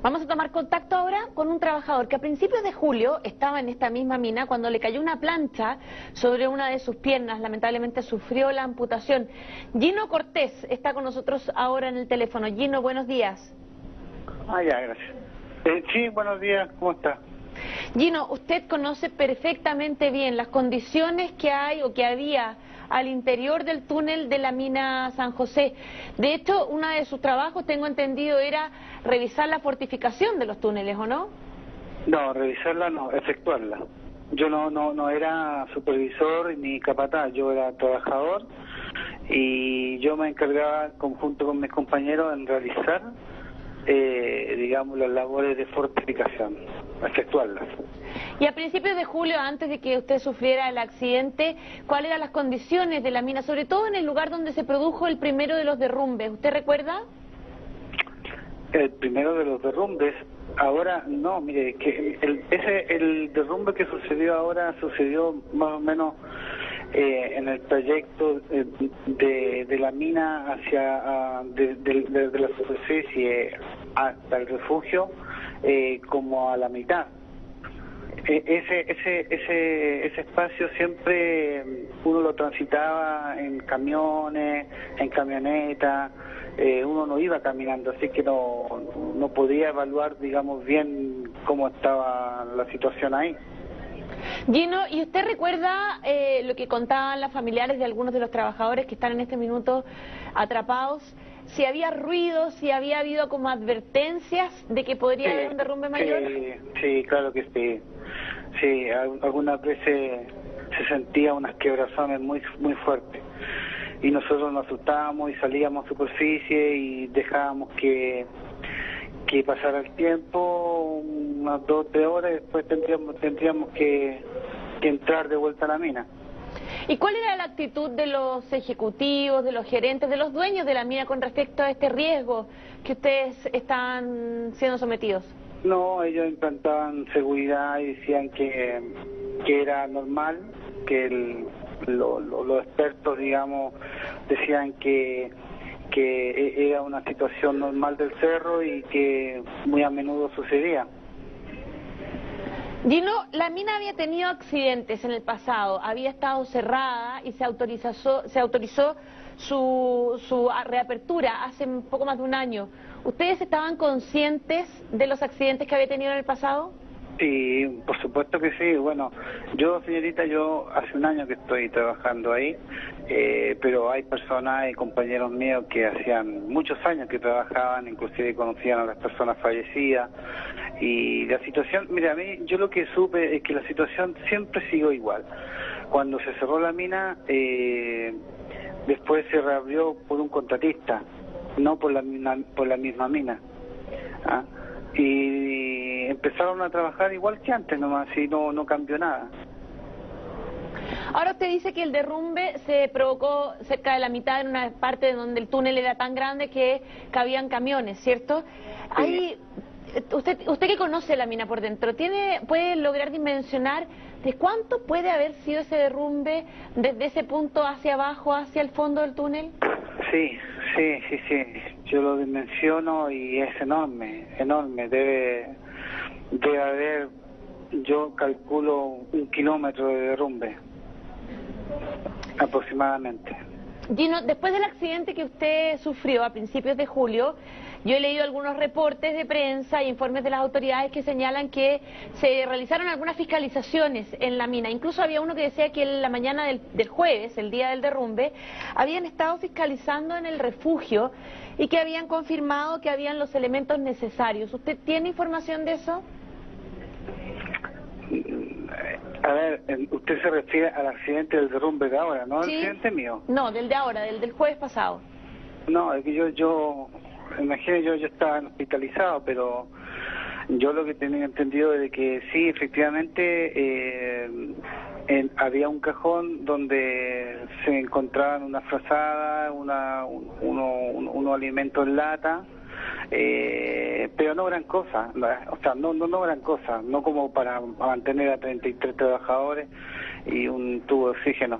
Vamos a tomar contacto ahora con un trabajador que a principios de julio estaba en esta misma mina cuando le cayó una plancha sobre una de sus piernas. Lamentablemente sufrió la amputación. Gino Cortés está con nosotros ahora en el teléfono. Gino, buenos días. Ya, gracias. Sí, buenos días, ¿cómo está? Gino, usted conoce perfectamente bien las condiciones que hay o que había al interior del túnel de la mina San José. De hecho, uno de sus trabajos, tengo entendido, era revisar la fortificación de los túneles, ¿o no? No, revisarla no, efectuarla. Yo no era supervisor ni capataz, yo era trabajador y yo me encargaba, conjunto con mis compañeros, en realizar, digamos, las labores de fortificación, efectuarlas. Y a principios de julio, antes de que usted sufriera el accidente, ¿cuáles eran las condiciones de la mina? Sobre todo en el lugar donde se produjo el primero de los derrumbes. ¿Usted recuerda? El primero de los derrumbes, ahora no, mire, que el derrumbe que sucedió ahora sucedió más o menos en el trayecto de la mina hacia de la superficie hasta el refugio, como a la mitad. Ese espacio siempre uno lo transitaba en camiones, en camionetas, uno no iba caminando, así que no podía evaluar, digamos, bien cómo estaba la situación ahí. Gino, ¿y usted recuerda lo que contaban las familiares de algunos de los trabajadores que están en este minuto atrapados? Si había ruido, si había habido como advertencias de que podría haber un derrumbe mayor. Sí, claro que sí. Sí, algunas veces se sentía unas quebrazones muy fuertes y nosotros nos asustábamos y salíamos a superficie y dejábamos que pasara el tiempo, unas 2 o 3 horas, y después tendríamos que entrar de vuelta a la mina. ¿Y cuál era la actitud de los ejecutivos, de los gerentes, de los dueños de la mina con respecto a este riesgo que ustedes están siendo sometidos? No, ellos implantaban seguridad y decían que era normal, que los expertos, digamos, decían que era una situación normal del cerro y que muy a menudo sucedía. Gino, la mina había tenido accidentes en el pasado, había estado cerrada y se autorizó su reapertura hace un poco más de un año. ¿Ustedes estaban conscientes de los accidentes que había tenido en el pasado? Sí, por supuesto que sí. Bueno, señorita, hace un año que estoy trabajando ahí, pero hay personas y compañeros míos que hacían muchos años que trabajaban, inclusive conocían a las personas fallecidas, y la situación, mira, a mí, yo lo que supe es que la situación siempre siguió igual. Cuando se cerró la mina, después se reabrió por un contratista, no por la misma mina. ¿Ah? Y empezaron a trabajar igual que antes nomás, y no cambió nada. Ahora usted dice que el derrumbe se provocó cerca de la mitad, en una parte donde el túnel era tan grande que cabían camiones, ¿cierto? Sí. Ahí, usted que conoce la mina por dentro, ¿puede lograr dimensionar de cuánto puede haber sido ese derrumbe desde ese punto hacia abajo, hacia el fondo del túnel? Sí. Yo lo dimensiono y es enorme. Debe haber, yo calculo, 1 kilómetro de derrumbe, aproximadamente. Gino, después del accidente que usted sufrió a principios de julio, yo he leído algunos reportes de prensa e informes de las autoridades que señalan que se realizaron algunas fiscalizaciones en la mina. Incluso había uno que decía que en la mañana del jueves, el día del derrumbe, habían estado fiscalizando en el refugio y que habían confirmado que habían los elementos necesarios. ¿Usted tiene información de eso? A ver, usted se refiere al accidente del derrumbe de ahora, ¿no? ¿Sí? ¿El accidente mío? No, del de ahora, del jueves pasado. No, es que yo imagínate, yo estaba hospitalizado, pero yo lo que tenía entendido es de que sí, efectivamente, había un cajón donde se encontraban unas frazadas, unos alimentos en lata, pero no gran cosa, o sea, no gran cosa, no como para mantener a 33 trabajadores y un tubo de oxígeno.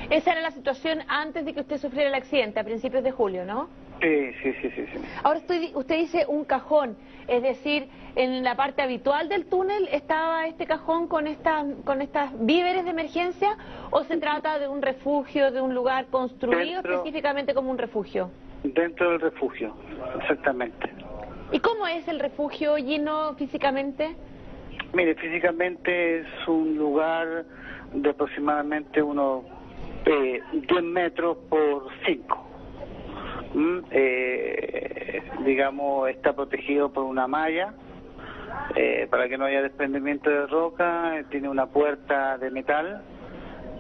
Esa era la situación antes de que usted sufriera el accidente, a principios de julio, ¿no? Sí. Ahora usted dice un cajón, es decir, en la parte habitual del túnel estaba este cajón con estas víveres de emergencia, ¿o se trata de un refugio, de un lugar construido específicamente como un refugio? Dentro del refugio, exactamente. ¿Y cómo es el refugio, Gino, físicamente? Mire, físicamente es un lugar de aproximadamente unos 10 metros por 5. Digamos, está protegido por una malla para que no haya desprendimiento de roca, tiene una puerta de metal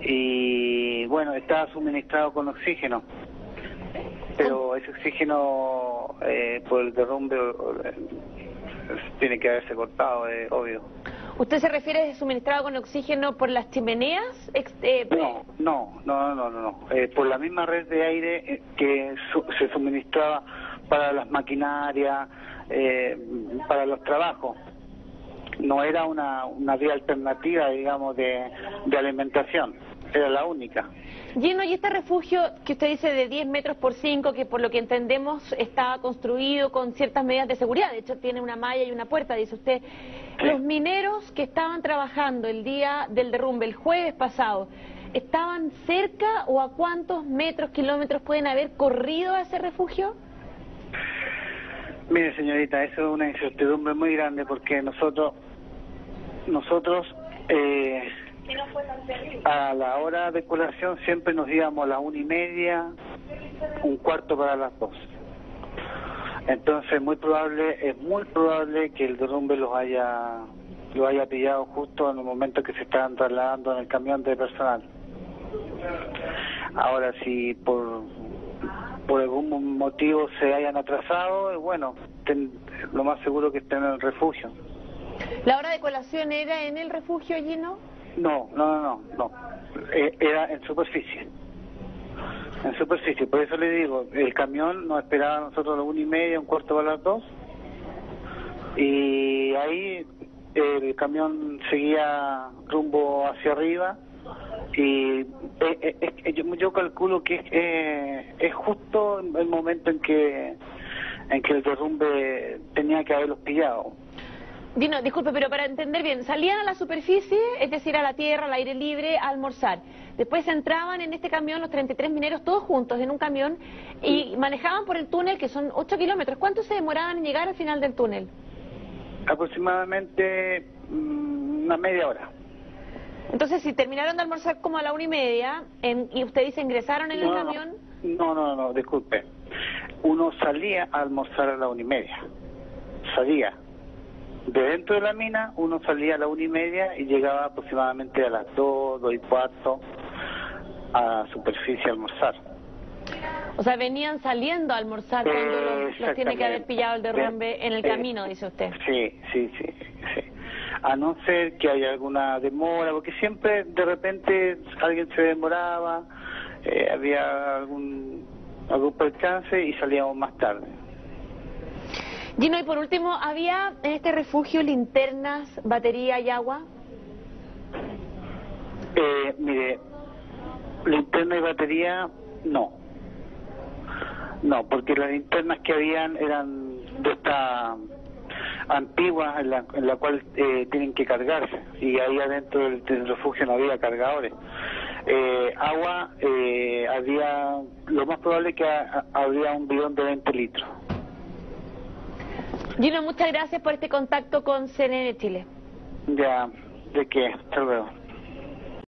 y bueno, está suministrado con oxígeno, pero ese oxígeno por el derrumbe tiene que haberse cortado, obvio. ¿Usted se refiere suministrado con oxígeno por las chimeneas? No. Por la misma red de aire que se suministraba para las maquinarias, para los trabajos. No era una vía alternativa, digamos, de alimentación. Era la única. Gino, y este refugio que usted dice de 10 metros por 5, que por lo que entendemos estaba construido con ciertas medidas de seguridad, de hecho tiene una malla y una puerta, dice usted, sí. Los mineros que estaban trabajando el día del derrumbe, el jueves pasado, ¿estaban cerca o a cuántos metros, kilómetros pueden haber corrido a ese refugio? Mire, señorita, eso es una incertidumbre muy grande porque nosotros a la hora de colación siempre nos íbamos a las 1:30, 1:15 para las 2. Entonces es muy probable que el derrumbe lo haya pillado justo en el momento que se estaban trasladando en el camión de personal. Ahora, si por algún motivo se hayan atrasado, bueno, lo más seguro que estén en el refugio. ¿La hora de colación era en el refugio, Gino? No. Era en superficie. Por eso le digo, el camión nos esperaba a nosotros a las 1:30, 1:15 para las 2. Y ahí el camión seguía rumbo hacia arriba. Y yo calculo que es justo el momento en que el derrumbe tenía que haberlos pillado. Dino, disculpe, pero para entender bien, salían a la superficie, es decir, a la tierra, al aire libre, a almorzar. Después entraban en este camión los 33 mineros todos juntos en un camión y manejaban por el túnel, que son 8 kilómetros. ¿Cuánto se demoraban en llegar al final del túnel? Aproximadamente una media hora. Entonces, si terminaron de almorzar como a la 1:30, y usted dice ingresaron en el camión... No, disculpe. Uno salía a almorzar a la 1:30. Salía. De dentro de la mina, uno salía a la 1:30 y llegaba aproximadamente a las 2, 2:15 a superficie a almorzar. O sea, venían saliendo a almorzar cuando los tiene que haber pillado el derrumbe en el camino, dice usted. Sí. A no ser que haya alguna demora, porque siempre de repente alguien se demoraba, había algún percance y salíamos más tarde. Gino, y por último, ¿había en este refugio linternas, batería y agua? Mire, linterna y batería, no, porque las linternas que habían eran de estas antiguas en la cual tienen que cargarse, y ahí adentro del refugio no había cargadores. Agua, había, lo más probable que habría un bidón de 20 litros. Gino, muchas gracias por este contacto con CNN Chile. Ya, ¿de qué? Hasta luego.